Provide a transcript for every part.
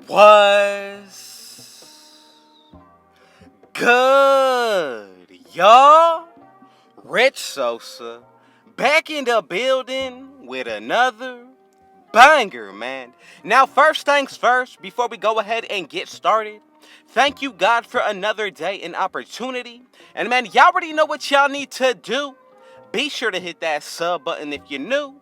Was good, y'all? Rich Sosa back in the building with another banger, man. Now, first things first, before we go ahead and get started, thank you, God, for another day and opportunity. And man, y'all already know what y'all need to do. Be sure to hit that sub button if you're new.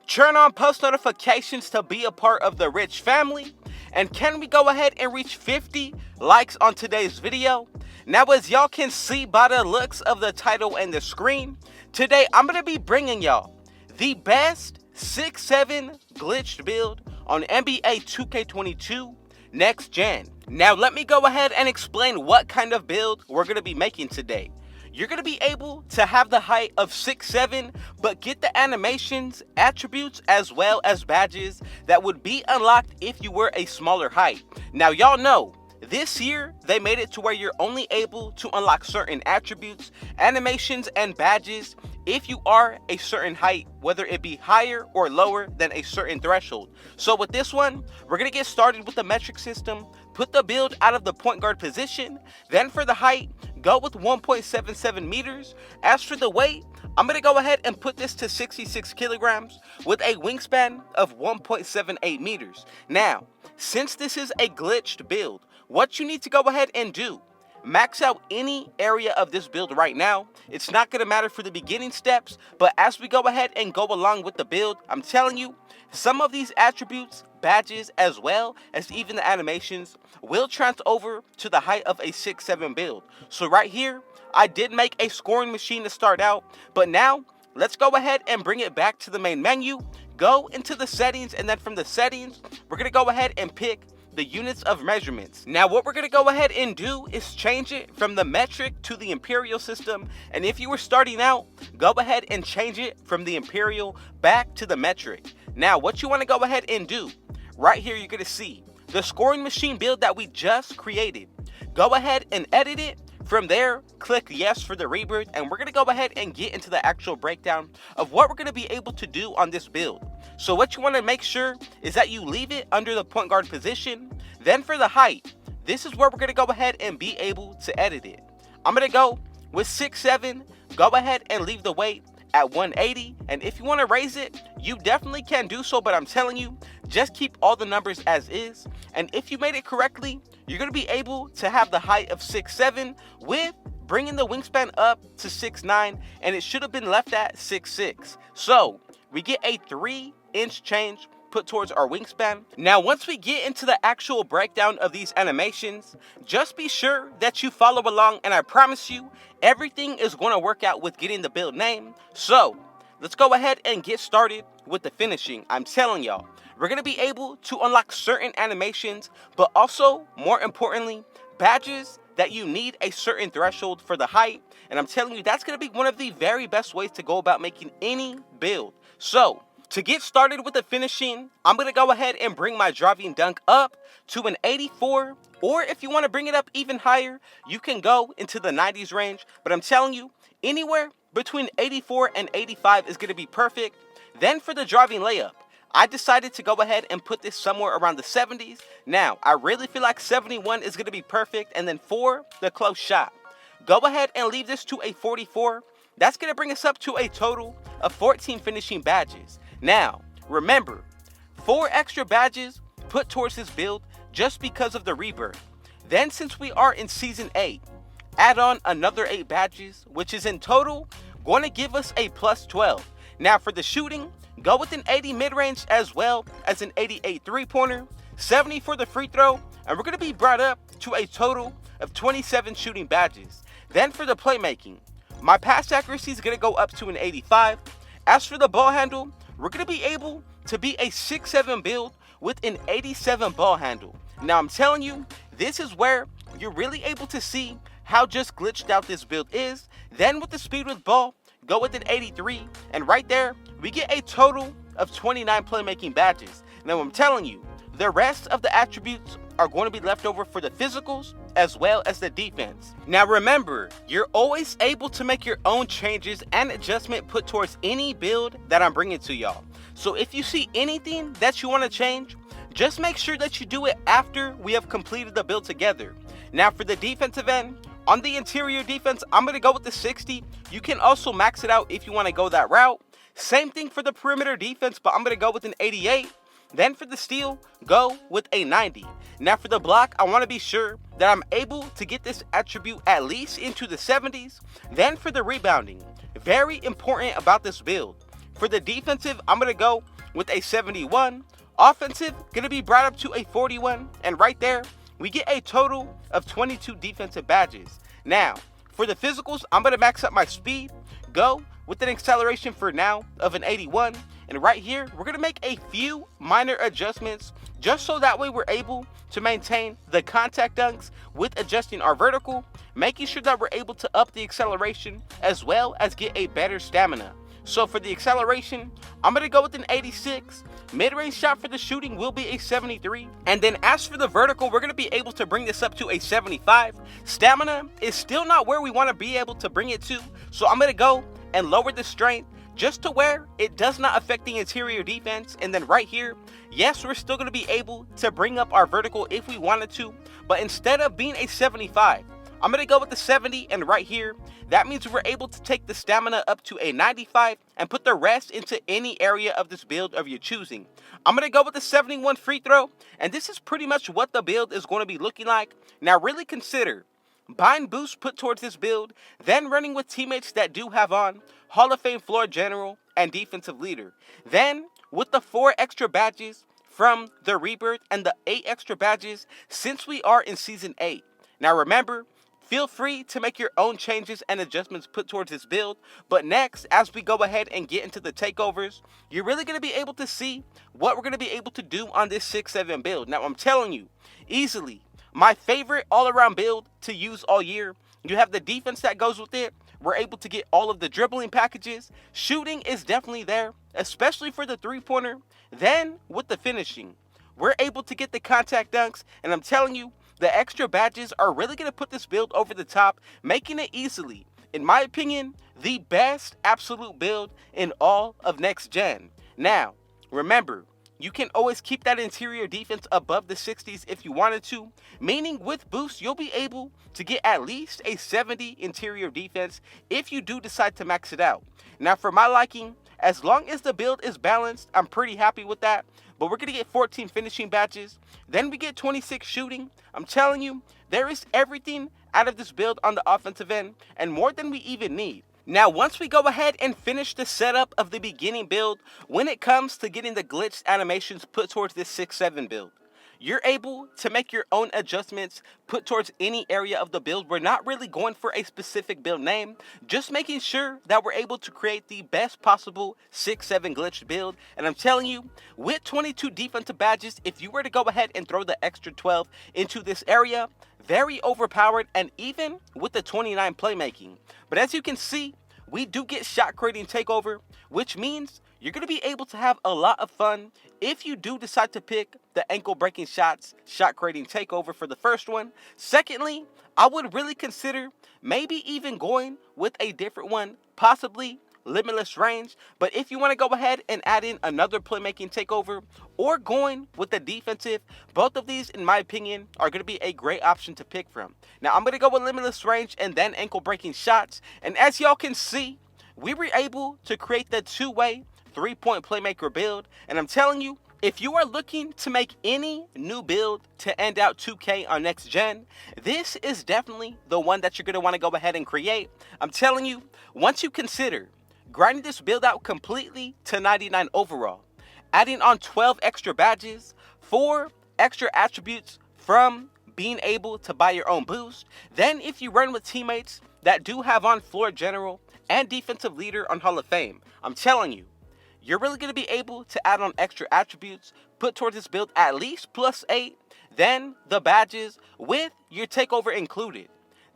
Turn on post notifications to be a part of the Rich family. And can we go ahead and reach 50 likes on today's video? Now, as y'all can see by the looks of the title and the screen, today I'm going to be bringing y'all the best 6-7 glitched build on NBA 2K22 next gen. Now, let me go ahead and explain what kind of build we're going to be making today. You're going to be able to have the height of 6'7", but get the animations, attributes, as well as badges that would be unlocked if you were a smaller height. Now, y'all know, this year, they made it to where you're only able to unlock certain attributes, animations, and badges if you are a certain height, whether it be higher or lower than a certain threshold. So with this one, we're going to get started with the metric system, put the build out of the point guard position, then for the height, go with 1.77 meters. As for the weight, I'm going to go ahead and put this to 66 kilograms with a wingspan of 1.78 meters. Now, since this is a glitched build, what you need to go ahead and do, max out any area of this build right now. It's not going to matter for the beginning steps, but as we go ahead and go along with the build, I'm telling you, some of these attributes, badges, as well as even the animations will transfer over to the height of a 6-7 build. So right here, I did make a scoring machine to start out, but now let's go ahead and bring it back to the main menu, go into the settings, and then from the settings, we're going to go ahead and pick the units of measurements. Now, what we're going to go ahead and do is change it from the metric to the imperial system. And if you were starting out, go ahead and change it from the imperial back to the metric. Now, what you want to go ahead and do, right here, you're going to see the scoring machine build that we just created. Go ahead and edit it. From there, click yes for the rebirth, and we're going to go ahead and get into the actual breakdown of what we're going to be able to do on this build. So what you want to make sure is that you leave it under the point guard position. Then for the height, this is where we're going to go ahead and be able to edit it. I'm going to go with 6'7", go ahead and leave the weight at 180, and if you want to raise it, you definitely can do so, but I'm telling you, just keep all the numbers as is. And if you made it correctly, you're going to be able to have the height of 6'7" with bringing the wingspan up to 6'9", and it should have been left at 6'6". So we get a 3-inch change put towards our wingspan. Now, once we get into the actual breakdown of these animations, just be sure that you follow along, and I promise you, everything is going to work out with getting the build name. So let's go ahead and get started with the finishing. I'm telling y'all, we're going to be able to unlock certain animations, but also, more importantly, badges that you need a certain threshold for the height. And I'm telling you, that's going to be one of the very best ways to go about making any build. So to get started with the finishing, I'm going to go ahead and bring my driving dunk up to an 84, or if you want to bring it up even higher, you can go into the 90s range, but I'm telling you, anywhere between 84 and 85 is going to be perfect. Then for the driving layup, I decided to go ahead and put this somewhere around the 70s. Now, I really feel like 71 is going to be perfect, and then for the close shot, go ahead and leave this to a 44. That's going to bring us up to a total of 14 finishing badges. Now, remember, 4 extra badges put towards this build just because of the rebirth. Then, since we are in Season 8, add on another 8 badges, which is in total going to give us a plus 12. Now, for the shooting, go with an 80 mid-range as well as an 88 three-pointer, 70 for the free throw, and we're going to be brought up to a total of 27 shooting badges. Then for the playmaking, my pass accuracy is going to go up to an 85. As for the ball handle, we're going to be able to be a 6'7" build with an 87 ball handle. Now, I'm telling you, this is where you're really able to see how just glitched out this build is. Then with the speed with ball, go with an 83, and right there, we get a total of 29 playmaking badges. Now, I'm telling you, the rest of the attributes are going to be left over for the physicals as well as the defense. Now remember, you're always able to make your own changes and adjustment put towards any build that I'm bringing to y'all. So if you see anything that you want to change, just make sure that you do it after we have completed the build together. Now for the defensive end, on the interior defense, I'm going to go with the 60. You can also max it out if you want to go that route. Same thing for the perimeter defense, but I'm going to go with an 88. Then for the steal, go with a 90. Now for the block, I want to be sure that I'm able to get this attribute at least into the 70s. Then for the rebounding, very important about this build. For the defensive, I'm going to go with a 71. Offensive, going to be brought up to a 41. And right there, we get a total of 22 defensive badges. Now, for the physicals, I'm going to max up my speed, go with an acceleration for now of an 81. And right here, we're going to make a few minor adjustments just so that way we're able to maintain the contact dunks with adjusting our vertical, making sure that we're able to up the acceleration as well as get a better stamina. So for the acceleration, I'm going to go with an 86. Mid-range shot for the shooting will be a 73. And then as for the vertical, we're going to be able to bring this up to a 75. Stamina is still not where we want to be able to bring it to. So I'm going to go and lower the strength just to where it does not affect the interior defense. And then right here, yes, we're still going to be able to bring up our vertical if we wanted to. But instead of being a 75, I'm going to go with the 70, and right here, that means we're able to take the stamina up to a 95 and put the rest into any area of this build of your choosing. I'm going to go with the 71 free throw, and this is pretty much what the build is going to be looking like. Now really consider buying boosts put towards this build, then running with teammates that do have on Hall of Fame floor general and defensive leader. Then with the 4 extra badges from the rebirth and the 8 extra badges since we are in season 8. Now remember, feel free to make your own changes and adjustments put towards this build. But next, as we go ahead and get into the takeovers, you're really going to be able to see what we're going to be able to do on this 6-7 build. Now, I'm telling you, easily, my favorite all-around build to use all year. You have the defense that goes with it. We're able to get all of the dribbling packages. Shooting is definitely there, especially for the three-pointer. Then, with the finishing, we're able to get the contact dunks. And I'm telling you, the extra badges are really going to put this build over the top, making it easily, in my opinion, the best absolute build in all of next gen. Now, remember, you can always keep that interior defense above the 60s if you wanted to, meaning with boost, you'll be able to get at least a 70 interior defense if you do decide to max it out. Now, for my liking, as long as the build is balanced, I'm pretty happy with that. But we're going to get 14 finishing badges. Then we get 26 shooting. I'm telling you, there is everything out of this build on the offensive end and more than we even need. Now, once we go ahead and finish the setup of the beginning build, when it comes to getting the glitched animations put towards this 6-7 build, you're able to make your own adjustments put towards any area of the build. We're not really going for a specific build name, just making sure that we're able to create the best possible 6-7 glitched build. And I'm telling you, with 22 defensive badges, if you were to go ahead and throw the extra 12 into this area, very overpowered, and even with the 29 playmaking. But as you can see, we do get shot creating takeover, which means you're going to be able to have a lot of fun if you do decide to pick the ankle breaking shots, shot creating takeover for the first one. Secondly, I would really consider maybe even going with a different one, possibly limitless range. But if you want to go ahead and add in another playmaking takeover or going with the defensive, both of these, in my opinion, are going to be a great option to pick from. Now, I'm going to go with limitless range and then ankle breaking shots. And as y'all can see, we were able to create the two-way 3-point playmaker build. And I'm telling you, if you are looking to make any new build to end out 2K on next gen, this is definitely the one that you're going to want to go ahead and create. I'm telling you, once you consider grinding this build out completely to 99 overall, adding on 12 extra badges, 4 extra attributes from being able to buy your own boost, then if you run with teammates that do have on floor general and defensive leader on Hall of Fame, I'm telling you, you're really going to be able to add on extra attributes, put towards this build at least +8, then the badges with your takeover included.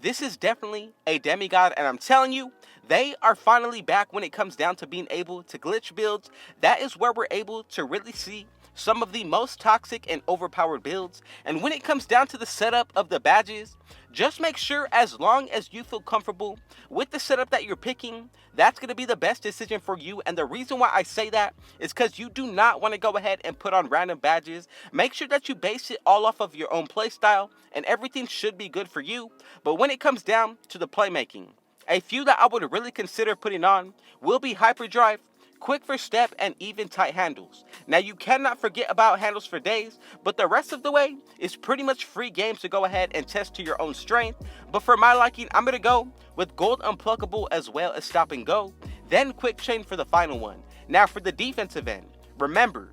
This is definitely a demigod, and I'm telling you, they are finally back when it comes down to being able to glitch builds. That is where we're able to really see some of the most toxic and overpowered builds. And when it comes down to the setup of the badges, just make sure as long as you feel comfortable with the setup that you're picking, that's going to be the best decision for you. And the reason why I say that is because you do not want to go ahead and put on random badges. Make sure that you base it all off of your own playstyle, and everything should be good for you. But when it comes down to the playmaking, a few that I would really consider putting on will be hyperdrive, quick for step, and even tight handles. Now you cannot forget about handles for days, but the rest of the way is pretty much free games to go ahead and test to your own strength. But for my liking, I'm going to go with gold unpluckable as well as stop and go, then quick chain for the final one. Now for the defensive end, remember,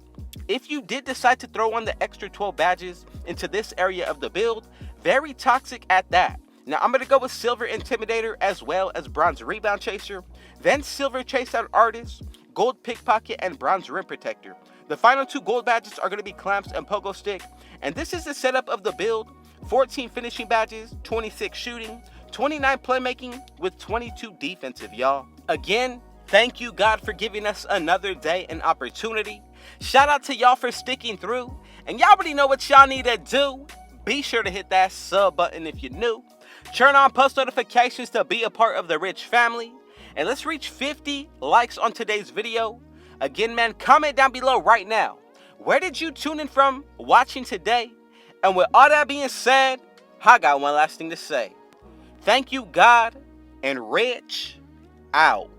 if you did decide to throw on the extra 12 badges into this area of the build, very toxic at that. Now I'm going to go with silver intimidator as well as bronze rebound chaser, then silver chase out artist, gold pickpocket, and bronze rim protector. The final 2 gold badges are going to be clamps and pogo stick. And this is the setup of the build: 14 finishing badges, 26 shooting, 29 playmaking with 22 defensive, y'all. Again, thank you God for giving us another day and opportunity. Shout out to y'all for sticking through. And y'all already know what y'all need to do. Be sure to hit that sub button if you're new. Turn on post notifications to be a part of the Rich family. And let's reach 50 likes on today's video. Again, man, comment down below right now. Where did you tune in from watching today? And with all that being said, I got one last thing to say. Thank you, God, and Rich out.